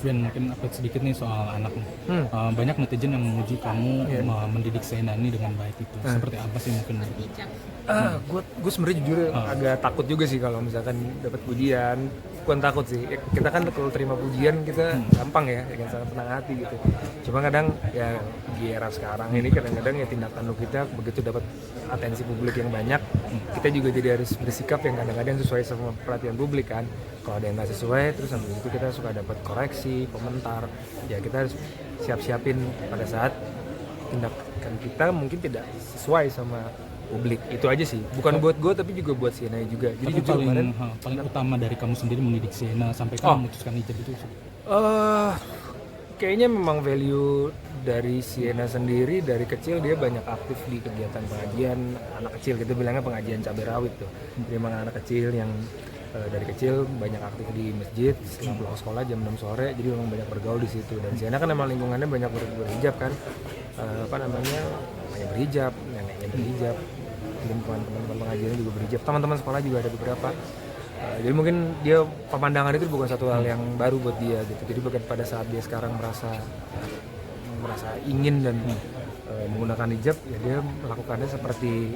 Ben mungkin update sedikit nih soal anakmu. Banyak netizen yang memuji kamu mendidik Sienna ini dengan baik itu. Seperti apa sih mungkin? Gue sebenarnya jujur agak takut juga sih kalau misalkan dapat pujian. Bukan takut sih, kita kan kalau terima pujian kita gampang ya dengan sangat senang hati gitu. Cuma kadang ya di era sekarang ini kadang-kadang ya tindak tanduk kita begitu dapat atensi publik yang banyak, kita juga jadi harus bersikap yang kadang-kadang sesuai sama perhatian publik kan. Kalau ada yang nggak sesuai, terus habis itu kita suka dapat koreksi, komentar. Ya kita harus siap-siapin pada saat tindakan kita mungkin tidak sesuai sama publik. Itu aja sih, bukan buat gue tapi juga buat Sienna juga. Jadi jujur paling utama dari kamu sendiri mendidik Sienna sampai kamu memutuskan hijab itu kayaknya memang value dari Sienna sendiri dari kecil dia banyak aktif di kegiatan pengajian anak kecil, kita bilangnya pengajian cabai rawit tuh. Dia memang anak kecil yang dari kecil banyak aktif di masjid setelah pulang sekolah jam 6 sore, jadi memang banyak bergaul di situ. Dan Sienna kan emang lingkungannya banyak berhijab kan, banyak berhijab, neneknya berhijab, teman-teman pengajiannya juga berhijab, teman-teman sekolah juga ada beberapa. Jadi mungkin dia pemandangan itu bukan satu hal yang baru buat dia gitu. Jadi pada saat dia sekarang merasa ingin dan menggunakan hijab, ya dia melakukannya seperti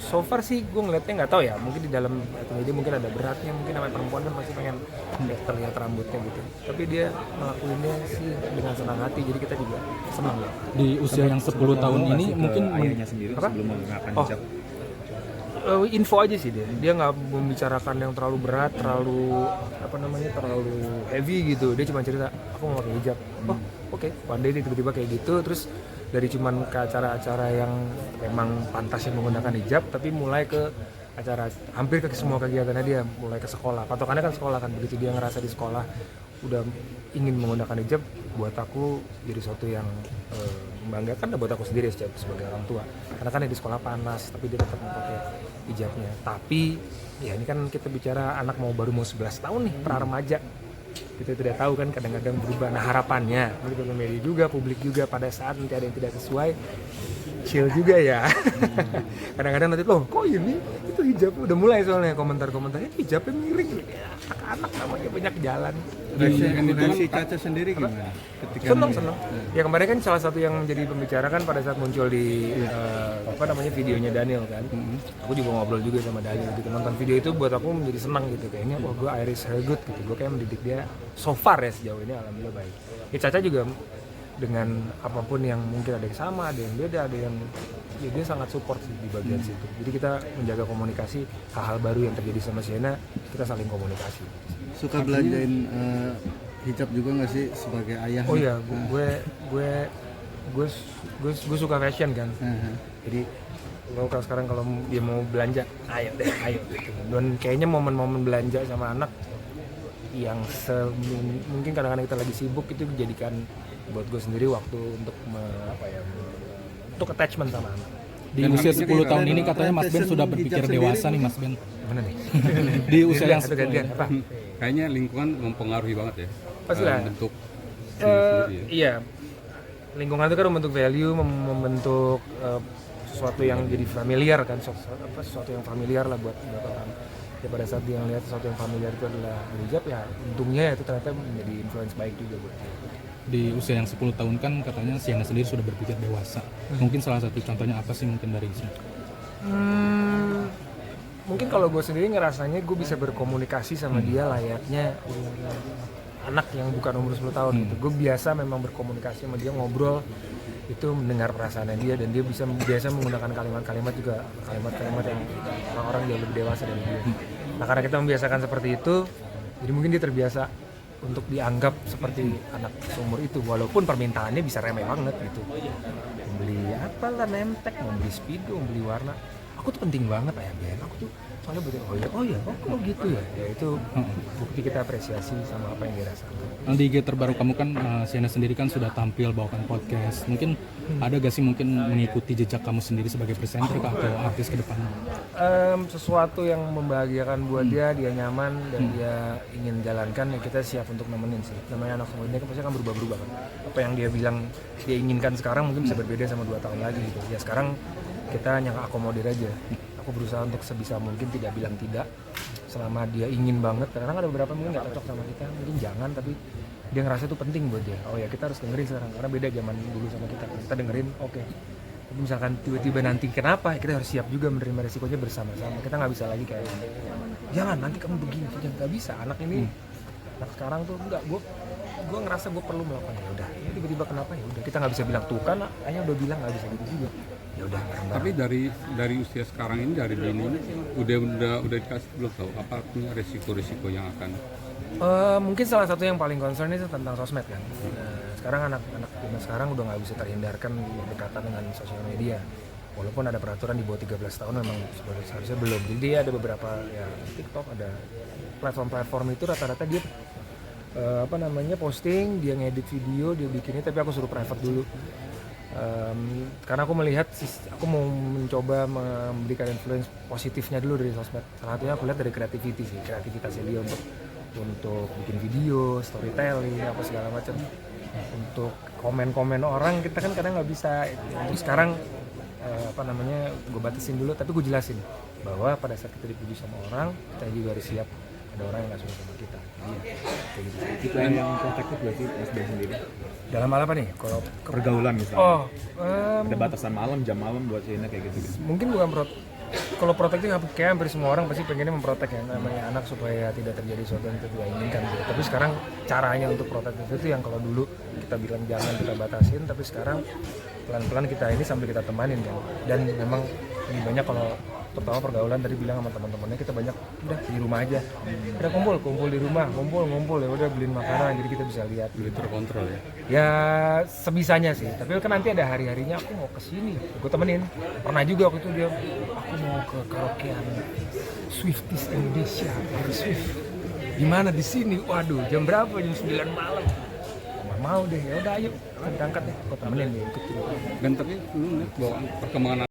so far sih gue ngeliatnya nggak tahu ya, mungkin di dalam dia mungkin ada beratnya, mungkin namanya perempuan kan pasti pengen terlihat rambutnya gitu, tapi dia ngelakuinnya sih dengan senang hati, jadi kita juga senang ya. Di usia yang 10 tahun ini mungkin ayahnya sendiri sebelum menggunakan hijab. Info aja sih dia nggak membicarakan yang terlalu berat, terlalu heavy gitu. Dia cuma cerita aku mau pakai hijab. Oke. One day dia tiba-tiba kayak gitu, terus dari cuman ke acara-acara yang memang pantasnya menggunakan hijab, tapi mulai ke acara hampir ke semua kegiatannya dia, mulai ke sekolah. Patokannya kan sekolah kan, begitu dia ngerasa di sekolah udah ingin menggunakan hijab, buat aku jadi sesuatu yang membanggakan dan buat aku sendiri sebagai orang tua. Karena kan di sekolah panas, tapi dia tetap memakai hijabnya. Tapi ya ini kan kita bicara anak baru mau 11 tahun nih, pra-remaja. Kita tidak tahu kan, kadang-kadang berubah. Nah harapannya, mungkin media juga, publik juga, pada saat nanti ada yang tidak sesuai, chill juga ya. Kadang-kadang nanti kok ini itu hijab udah mulai, soalnya komentar-komentarnya hijabnya miring ya, anak-anak namanya banyak jalan. Reaksi Caca sendiri gimana? Seneng. Ya kemarin kan salah satu yang menjadi pembicara kan pada saat muncul di videonya Daniel kan. Aku juga ngobrol juga sama Daniel gitu. Nonton video itu buat aku menjadi senang gitu. Kayaknya gue Iris her good gitu. Gue kayak mendidik dia so far ya sejauh ini, alhamdulillah baik. Ya Caca juga dengan apapun yang mungkin ada yang sama, ada yang beda, ada yang dia sangat support sih di bagian situ. Jadi kita menjaga komunikasi, hal-hal baru yang terjadi sama Sienna, kita saling komunikasi. Suka belanjain hijab juga nggak sih sebagai ayah? Oh iya, gue suka fashion kan. Jadi sekarang kalau dia mau belanja, ayo gitu. Dan kayaknya momen-momen belanja sama anak yang mungkin kadang-kadang kita lagi sibuk, itu dijadikan buat gue sendiri waktu untuk untuk attachment sama anak. Di usia 10 tahun ini katanya Mas Ben sudah berpikir dewasa nih Mas Ben. Gimana nih? Di usia yang gantian apa? Kayaknya lingkungan mempengaruhi banget ya. Pastilah. Bentuk iya. Lingkungan itu kan membentuk value, membentuk sesuatu yang jadi familiar kan, sesuatu yang familiar lah buat orang. Ya pada saat dia ngelihat sesuatu yang familiar itu adalah hijab, ya untungnya itu ternyata menjadi influence baik juga buat dia. Di usia yang 10 tahun kan katanya Sienna sendiri sudah berpikir dewasa. Mungkin salah satu contohnya apa sih mungkin dari sini? Mungkin kalau gue sendiri ngerasanya gue bisa berkomunikasi sama dia layaknya anak yang bukan umur 10 tahun gitu. Gue biasa memang berkomunikasi sama dia, ngobrol, itu mendengar perasaannya dia, dan dia biasa menggunakan kalimat-kalimat juga, kalimat-kalimat yang orang-orang jauh lebih dewasa dari dia. Nah karena kita membiasakan seperti itu, jadi mungkin dia terbiasa untuk dianggap seperti anak seumur itu, walaupun permintaannya bisa remeh banget gitu. Membeli apalah, nemtek, membeli speedo, membeli warna. Aku tuh penting banget ayah Ben, aku tuh soalnya betul, oh gitu ya. Ya itu bukti kita apresiasi sama apa yang dia rasakan. Di IG terbaru kamu kan Sienna sendiri kan sudah tampil bawakan podcast. Mungkin ada gak sih mungkin mengikuti jejak kamu sendiri sebagai presenter atau artis ke depan? Sesuatu yang membahagiakan buat dia nyaman dan dia ingin jalankan, ya kita siap untuk nemenin sih. Namanya anak semuanya kan pasti akan berubah-ubah kan. Apa yang dia bilang dia inginkan sekarang mungkin bisa berbeda sama 2 tahun lagi gitu. Ya sekarang kita hanya akomodir aja. Aku berusaha untuk sebisa mungkin tidak bilang tidak, selama dia ingin banget. Kadang ada beberapa mungkin nggak cocok sama kita, mungkin jangan, tapi dia ngerasa itu penting buat dia. Oh ya kita harus dengerin sekarang karena beda zaman dulu sama kita dengerin oke. Tapi misalkan tiba-tiba nanti kenapa, kita harus siap juga menerima resikonya bersama-sama. Kita nggak bisa lagi kayak jangan nanti kamu begini, jangan, nggak bisa. Anak ini anak sekarang tuh enggak, gue ngerasa gue perlu melakukan, ya udah tiba-tiba kenapa, ya udah kita nggak bisa bilang tuh kan ayah udah bilang, nggak bisa gitu juga, ya udah Tapi dari usia sekarang ini, dari dini ini udah dikasih belum tahu apa punya resiko-resiko yang akan. Mungkin salah satu yang paling concern itu tentang sosmed kan. Sekarang anak-anak zaman sekarang udah nggak bisa terhindarkan berdekatan dengan sosial media. Walaupun ada peraturan di bawah 13 tahun memang seharusnya belum. Jadi ada beberapa ya TikTok, ada platform-platform itu rata-rata dia posting, dia ngedit video, dia bikinnya, tapi aku suruh private dulu. Karena aku melihat, aku mau mencoba memberikan influence positifnya dulu dari sosmed. Salah satunya aku lihat dari kreativitasnya dia untuk bikin video, storytelling, apa segala macam. Untuk komen-komen orang kita kan kadang nggak bisa. Untuk sekarang gue batasin dulu, tapi gue jelasin bahwa pada saat kita dipuji sama orang, kita juga harus siap ada orang yang nggak suka sama kita. Iya, kayak gitu. Itu yang protektif berarti Mas Ben sendiri? Dalam hal apa nih? Kalau Pergaulan misalnya. Ada ada batasan malam, jam malam buat Shayna kayak gitu. mungkin bukan kalau protektif kayak hampir semua orang pasti pengennya memprotek ya namanya anak supaya tidak terjadi sesuatu yang tidak inginkan gitu. Tapi sekarang caranya untuk protektif itu yang kalau dulu kita bilang jangan, kita batasin, tapi sekarang pelan-pelan kita ini sambil kita temanin kan. Dan memang lebih banyak kalau pertama pergaulan tadi bilang sama teman-temannya, kita banyak udah di rumah aja, udah kumpul di rumah, kumpul ya udah beliin makanan jadi kita bisa lihat Lebih terkontrol ya. ya sebisanya sih. Tapi kan nanti ada hari-harinya aku mau kesini, gue temenin. Pernah juga waktu itu dia aku mau ke karaokean Swifties Indonesia, Taylor Swift di mana, di sini, waduh jam berapa, jam 9 malam. Nggak mau deh, ya udah ayo kita berangkat deh, aku temenin dia ikut. Dan tapi lu lihat bahwa perkembangan